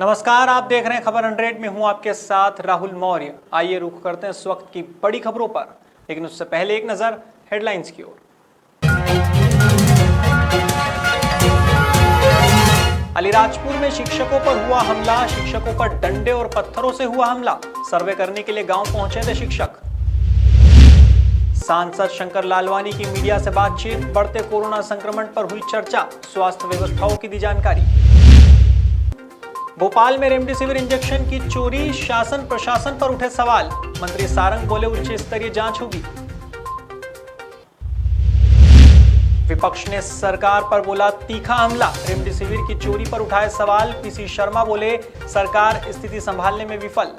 नमस्कार, आप देख रहे हैं खबर 100 में हूं आपके साथ राहुल मौर्य। आइए रुख करते हैं इस वक्त की बड़ी खबरों पर, लेकिन उससे पहले एक नजर हेडलाइंस की ओर। अलीराजपुर में शिक्षकों पर हुआ हमला, शिक्षकों पर डंडे और पत्थरों से हुआ हमला। सर्वे करने के लिए गांव पहुंचे थे शिक्षक। सांसद शंकर लालवानी की मीडिया से बातचीत, बढ़ते कोरोना संक्रमण पर हुई चर्चा, स्वास्थ्य व्यवस्थाओं की दी जानकारी। भोपाल में रेमडेसिविर इंजेक्शन की चोरी, शासन प्रशासन पर उठे सवाल, मंत्री सारंग बोले उच्च स्तरीय जांच होगी। विपक्ष ने सरकार पर बोला तीखा हमला, रेमडेसिविर की चोरी पर उठाए सवाल, पीसी शर्मा बोले सरकार स्थिति संभालने में विफल।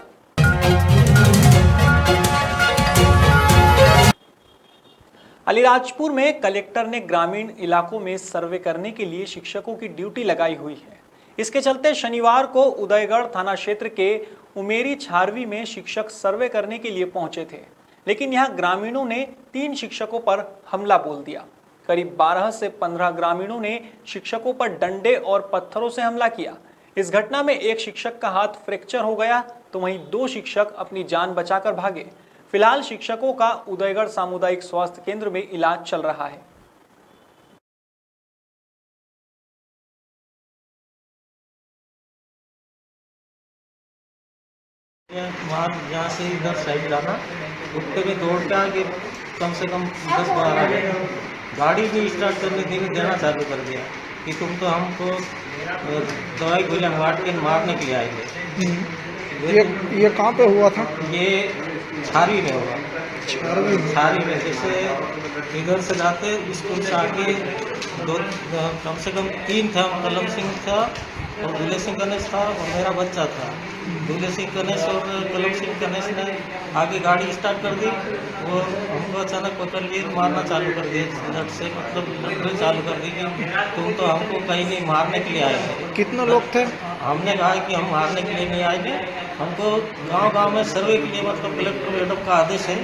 अलीराजपुर में कलेक्टर ने ग्रामीण इलाकों में सर्वे करने के लिए शिक्षकों की ड्यूटी लगाई हुई है। इसके चलते शनिवार को उदयगढ़ थाना क्षेत्र के उमेरी छारवी में शिक्षक सर्वे करने के लिए पहुंचे थे, लेकिन यहां ग्रामीणों ने 3 शिक्षकों पर हमला बोल दिया। करीब 12 से 15 ग्रामीणों ने शिक्षकों पर डंडे और पत्थरों से हमला किया। इस घटना में एक शिक्षक का हाथ फ्रैक्चर हो गया, तो वहीं 2 शिक्षक अपनी जान बचाकर भागे। फिलहाल शिक्षकों का उदयगढ़ सामुदायिक स्वास्थ्य केंद्र में इलाज चल रहा है। वहाँ यहाँ से इधर साइड जाना, उठते में दौड़ के आगे कम से कम 10-12 मिनट गाड़ी भी स्टार्ट करने देना चालू कर दिया कि तुम तो हमको दवाई गोलियाँ बांट के मारने के लिए आए थे। ये कहाँ पे हुआ था? ये छारी में हुआ। छारी में जैसे इधर से जाते स्कूल से आके कम से कम 3 था। कलम सिंह था और दूल्हे सिंह गणेश था और मेरा बच्चा था। दूल्हे सिंह गणेश और कलम सिंह गणेश ने आगे गाड़ी स्टार्ट कर दी और हमको अचानक पकड़ लिए, मारना चालू कर दिए झट से, मतलब चालू कर दी कि तुम तो हमको कहीं नहीं मारने के लिए आए थे। कितने लोग थे? हमने कहा कि हम मारने के लिए नहीं आए थे, हमको गांव-गांव में सर्वे के लिए, मतलब कलेक्टर मैडम का आदेश है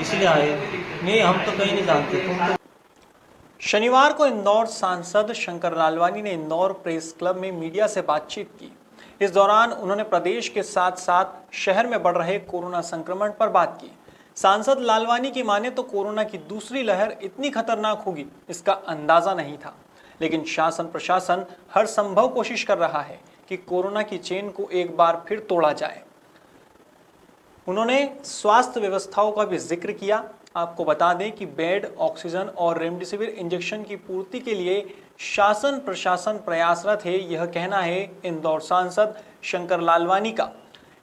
इसलिए आए, नहीं हम तो कहीं नहीं जानते। तुम तो शनिवार को इंदौर सांसद शंकर लालवानी ने इंदौर प्रेस क्लब में मीडिया से बातचीत की। इस दौरान उन्होंने प्रदेश के साथ साथ शहर में बढ़ रहे कोरोना संक्रमण पर बात की। सांसद लालवानी की माने तो कोरोना की दूसरी लहर इतनी खतरनाक होगी इसका अंदाजा नहीं था, लेकिन शासन प्रशासन हर संभव कोशिश कर रहा है कि कोरोना की चेन को एक बार फिर तोड़ा जाए। उन्होंने स्वास्थ्य व्यवस्थाओं का भी जिक्र किया। आपको बता दें कि बेड, ऑक्सीजन और रेमडेसिविर इंजेक्शन की पूर्ति के लिए शासन प्रशासन प्रयासरत है, यह कहना है इंदौर सांसद शंकर लालवानी का।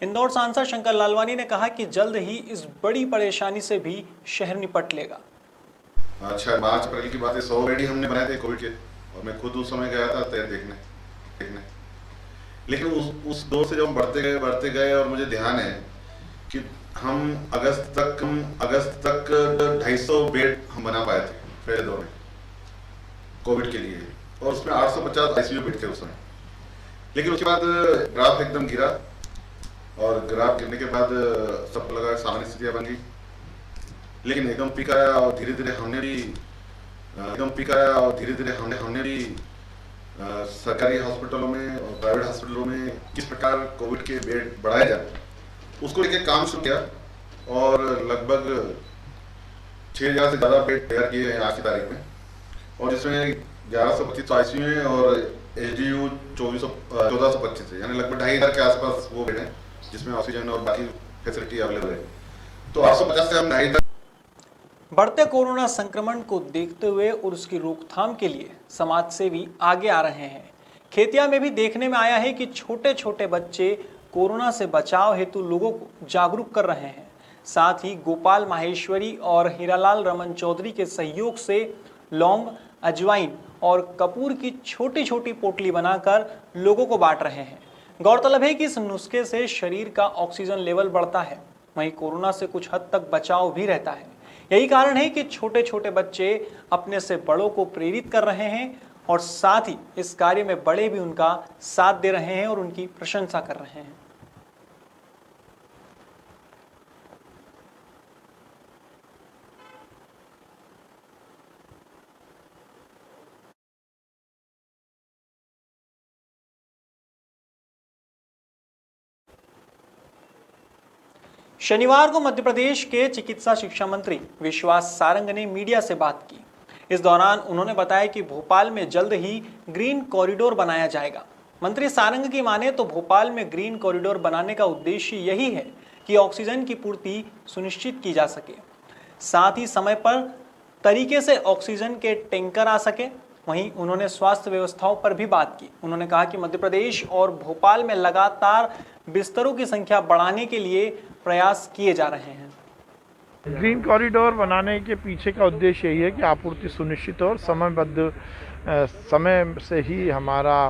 इंदौर सांसद शंकर लालवानी ने कहा कि जल्द ही इस बड़ी परेशानी से भी शहर निपट लेगा। अच्छा, मार्च अप्रैल की बात है, 100 बेड ही हमने बनाए थे कोविड के, और मैं खुद उस समय गया था तैयार देखने। लेकिन उस दौर से जब हम बढ़ते गए और मुझे ध्यान है कि हम अगस्त तक 250 बेड हम बना पाए थे पहले दौर में कोविड के लिए, और उसमें 850 आईसीयू बेड थे उस समय। लेकिन उसके बाद ग्राफ एकदम गिरा, और ग्राफ गिरने के बाद सबको लगा सामान्य स्थितियाँ बन गई। लेकिन एकदम पीक आया और धीरे धीरे हमने भी सरकारी हॉस्पिटलों में और प्राइवेट हॉस्पिटलों में किस प्रकार कोविड के बेड बढ़ाए जाए, उसको लेके काम शुरू किया, और लगभग 6000 से ज़्यादा बेड तैयार किए हैं आज की तारीख में, और जिसमें 1125 आईसीयू हैं और एचडीयू 1425 है, यानी लगभग 2500 के आसपास वो बेड हैं जिसमें ऑक्सीजन और बाकी फैसिलिटी अवेलेबल है। तो 850 से हम 2500। बढ़ते कोरोना संक्रमण को देखते हुए और उसकी रोकथाम के लिए समाज सेवी आगे आ रहे हैं। खेतिया में भी देखने में आया है कि छोटे छोटे बच्चे कोरोना से बचाव हेतु लोगों को जागरूक कर रहे हैं। साथ ही गोपाल माहेश्वरी और हीरालाल रमन चौधरी के सहयोग से लौंग, अजवाइन और कपूर की छोटी छोटी पोटली बनाकर लोगों को बांट रहे हैं। गौरतलब है कि इस नुस्खे से शरीर का ऑक्सीजन लेवल बढ़ता है, वहीं कोरोना से कुछ हद तक बचाव भी रहता है। यही कारण है कि छोटे छोटे बच्चे अपने से बड़ों को प्रेरित कर रहे हैं, और साथ ही इस कार्य में बड़े भी उनका साथ दे रहे हैं और उनकी प्रशंसा कर रहे हैं। शनिवार को मध्य प्रदेश के चिकित्सा शिक्षा मंत्री विश्वास सारंग ने मीडिया से बात की। इस दौरान उन्होंने बताया कि भोपाल में जल्द ही ग्रीन कॉरिडोर बनाया जाएगा। मंत्री सारंग की माने तो भोपाल में ग्रीन कॉरिडोर बनाने का उद्देश्य यही है कि ऑक्सीजन की पूर्ति सुनिश्चित की जा सके, साथ ही समय पर तरीके से ऑक्सीजन के टैंकर आ सके। वहीं उन्होंने स्वास्थ्य व्यवस्थाओं पर भी बात की। उन्होंने कहा कि मध्य प्रदेश और भोपाल में लगातार बिस्तरों की संख्या बढ़ाने के लिए प्रयास किए जा रहे हैं। ग्रीन कॉरिडोर बनाने के पीछे का उद्देश्य यही है कि आपूर्ति सुनिश्चित हो और समयबद्ध समय से ही हमारा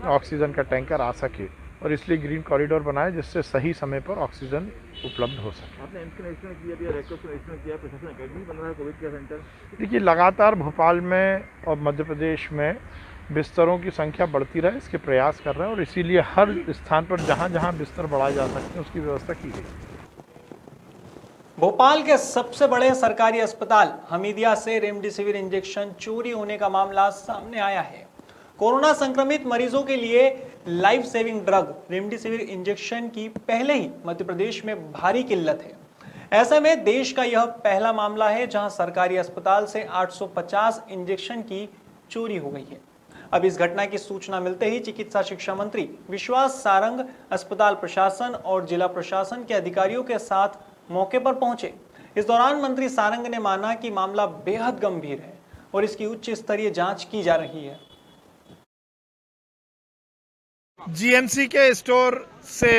ऑक्सीजन का टैंकर आ सके, और इसलिए ग्रीन कॉरिडोर बनाए जिससे सही समय पर ऑक्सीजन उपलब्ध हो सके। आपने एम्स का निरीक्षण किया, रेड क्रॉस का निरीक्षण किया, प्रशासन अकेडमी बन रहा है कोविड केयर सेंटर। देखिए, लगातार भोपाल में और मध्य प्रदेश में बिस्तरों की संख्या बढ़ती रहे इसके प्रयास कर रहे हैं, और इसीलिए हर स्थान पर जहां जहां बिस्तर बढ़ाए जा सकते हैं उसकी व्यवस्था की गई। भोपाल के सबसे बड़े सरकारी अस्पताल हमीदिया से रेमडेसिविर इंजेक्शन चोरी होने का मामला सामने आया है। कोरोना संक्रमित मरीजों के लिए life saving drug remdesivir injection की पहले ही मध्य प्रदेश में भारी किल्लत है। ऐसे में देश का यह पहला मामला है जहां सरकारी अस्पताल से 850 इंजेक्शन की चोरी हो गई है। अब इस घटना की सूचना मिलते ही चिकित्सा शिक्षा मंत्री विश्वास सारंग अस्पताल प्रशासन और जिला प्रशासन के अधिकारियों के साथ मौके पर पहुंचे। इस दौरान मंत्री सारंग ने माना कि मामला बेहद गंभीर है और इसकी उच्च स्तरीय जांच की जा रही है। जीएमसी के स्टोर से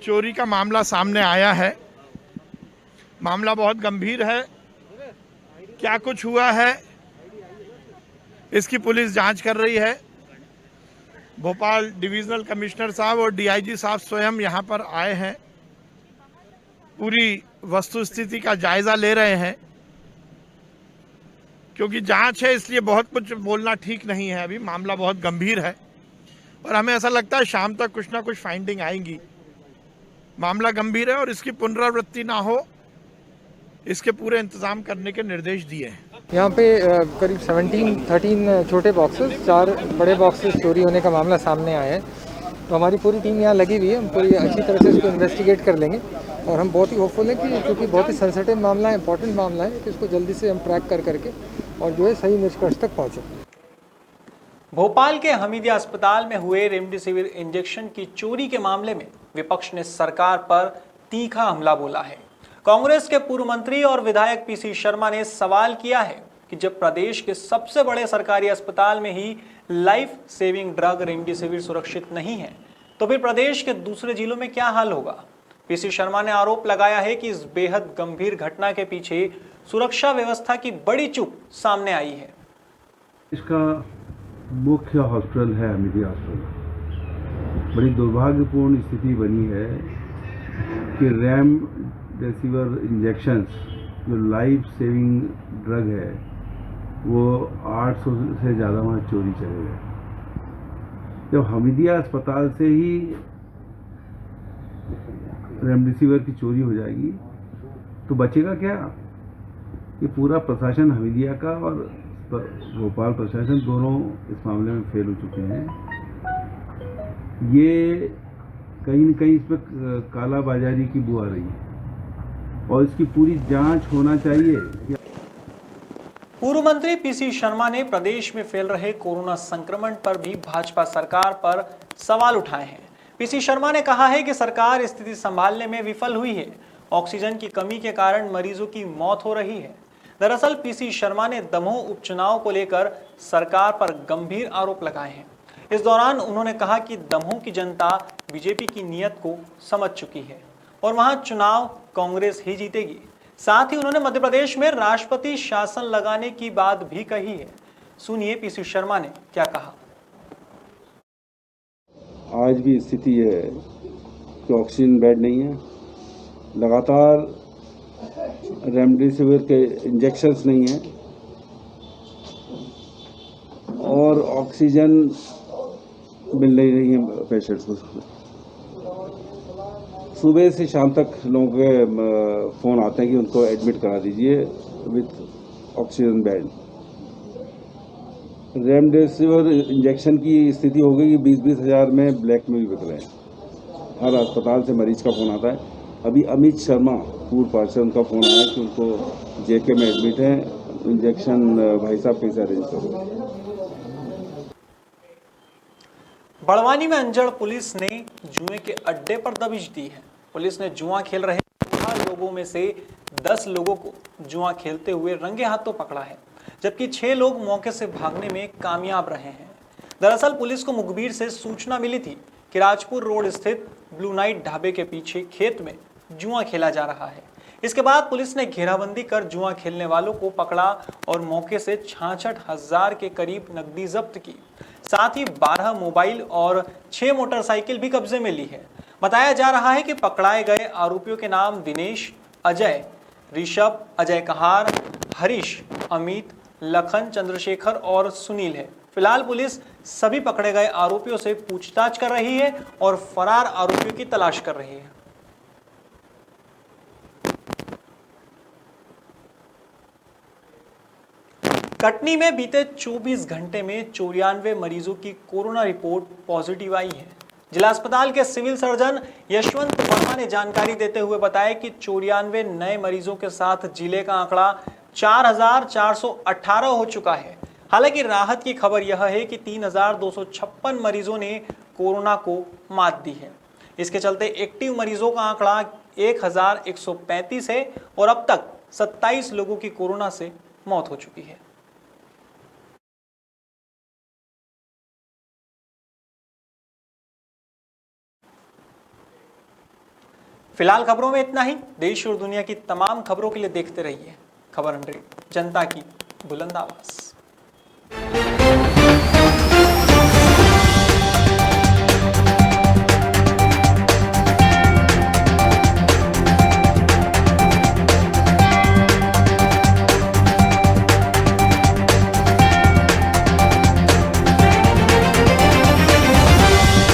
चोरी का मामला सामने आया है। मामला बहुत गंभीर है। क्या कुछ हुआ है इसकी पुलिस जांच कर रही है। भोपाल डिविजनल कमिश्नर साहब और डीआईजी साहब स्वयं यहां पर आए हैं, पूरी वस्तुस्थिति का जायजा ले रहे हैं। क्योंकि जांच है इसलिए बहुत कुछ बोलना ठीक नहीं है। अभी मामला बहुत गंभीर है और हमें ऐसा लगता है शाम तक कुछ ना कुछ फाइंडिंग आएंगी। मामला गंभीर है और इसकी पुनरावृत्ति ना हो इसके पूरे इंतजाम करने के निर्देश दिए हैं। यहाँ पे करीब 13 छोटे बॉक्सेस, 4 बड़े बॉक्सेस चोरी होने का मामला सामने आया है। तो हमारी पूरी टीम यहाँ लगी हुई है। हम पूरी अच्छी तरह से इसको इन्वेस्टिगेट कर लेंगे और हम बहुत ही होपफुल हैं कि क्योंकि बहुत ही सेंसिटिव मामला है, इंपॉर्टेंट मामला है, कि इसको जल्दी से हम ट्रैक करके और जो है सही निष्कर्ष तक पहुँचे। भोपाल के हमीदिया अस्पताल में हुए रेमडेसिविर इंजेक्शन की चोरी के मामले में विपक्ष ने सरकार पर तीखा हमला बोला है। कांग्रेस के पूर्व मंत्री और विधायक पीसी शर्मा ने सवाल किया है कि जब प्रदेश के सबसे बड़े सरकारी अस्पताल में ही लाइफ सेविंग ड्रग रेमडेसिविर सुरक्षित नहीं है तो फिर प्रदेश के दूसरे जिलों में क्या हाल होगा। पीसी शर्मा ने आरोप लगाया है कि इस बेहद गंभीर घटना के पीछे सुरक्षा व्यवस्था की बड़ी चूक सामने आई है। इसका मुख्य हॉस्पिटल है हमीदिया हॉस्पिटल। बड़ी दुर्भाग्यपूर्ण स्थिति बनी है कि रेमडेसिविर इंजेक्शंस जो लाइफ सेविंग ड्रग है वो 800 से ज़्यादा वहाँ चोरी चले गए। जब हमीदिया अस्पताल से ही रेमडेसिविर की चोरी हो जाएगी तो बचेगा क्या। ये पूरा प्रशासन हमीदिया का और भोपाल प्रशासन दोनों इस मामले में फेल हो चुके हैं। ये कहीं न कहीं इस पर कालाबाजारी की बू आ रही है और इसकी पूरी जांच होना चाहिए। पूर्व मंत्री पीसी शर्मा ने प्रदेश में फैल रहे कोरोना संक्रमण पर भी भाजपा सरकार पर सवाल उठाए हैं। पीसी शर्मा ने कहा है कि सरकार स्थिति संभालने में विफल हुई है। ऑक्सीजन की कमी के कारण मरीजों की मौत हो रही है। दरअसल पीसी शर्मा ने दमोह उपचुनाव को लेकर सरकार पर गंभीर आरोप लगाए हैं। इस दौरान उन्होंने कहा कि दमोह की जनता बीजेपी की नीयत को समझ चुकी है और वहां चुनाव कांग्रेस ही जीतेगी। साथ ही उन्होंने मध्य प्रदेश में राष्ट्रपति शासन लगाने की बात भी कही है। सुनिए पीसी शर्मा ने क्या कहा। आज भी स्थिति है कि ऑक्सीजन बेड नहीं है, लगातार रेमडेसिविर के इंजेक्शन्स नहीं हैं और ऑक्सीजन मिल नहीं रही है पेशेंट्स को। सुबह से शाम तक लोगों के फ़ोन आते हैं कि उनको एडमिट करा दीजिए with oxygen bed. Remdesivir injection की स्थिति हो गई कि 20-20 हज़ार में ब्लैक में भी बिक रहे हैं। हर अस्पताल से मरीज का फ़ोन आता है अभी अमित शर्मा पूर्व पार्षद, उनका फ़ोन आया कि उनको जेके में एडमिट है, इंजेक्शन भाई साहब कैसे अरेंज करोगे। बड़वानी में अंजड़ पुलिस ने जुए के अड्डे पर दबिश दी है। पुलिस ने जुआ खेल रहे 12 लोगों में से 10 लोगों को जुआ खेलते हुए रंगे हाथों पकड़ा है, जबकि 6 लोग मौके से भागने में कामयाब रहे हैं। दरअसल पुलिस को मुखबिर से सूचना मिली थी कि राजपुर रोड स्थित ब्लू नाइट ढाबे के पीछे खेत में जुआ खेला जा रहा है। इसके बाद पुलिस ने घेराबंदी कर जुआ खेलने वालों को पकड़ा और मौके से 66,000 के करीब नकदी जब्त की। साथ ही 12 मोबाइल और 6 मोटरसाइकिल भी कब्जे में ली है। बताया जा रहा है कि पकड़ाए गए आरोपियों के नाम दिनेश, अजय, ऋषभ, अजय कहार, हरीश, अमित, लखन, चंद्रशेखर और सुनील है। फिलहाल पुलिस सभी पकड़े गए आरोपियों से पूछताछ कर रही है और फरार आरोपियों की तलाश कर रही है। कटनी में बीते 24 घंटे में 94 मरीजों की कोरोना रिपोर्ट पॉजिटिव आई है। जिला अस्पताल के सिविल सर्जन यशवंत वर्मा ने जानकारी देते हुए बताया कि 94 नए मरीजों के साथ जिले का आंकड़ा 4,418 हो चुका है। हालांकि राहत की खबर यह है कि 3,256 मरीजों ने कोरोना को मात दी है। इसके चलते एक्टिव मरीजों का आंकड़ा 1,135 है और अब तक 27 लोगों की कोरोना से मौत हो चुकी है। फिलहाल खबरों में इतना ही। देश और दुनिया की तमाम खबरों के लिए देखते रहिए खबर 100, जनता की बुलंद आवाज।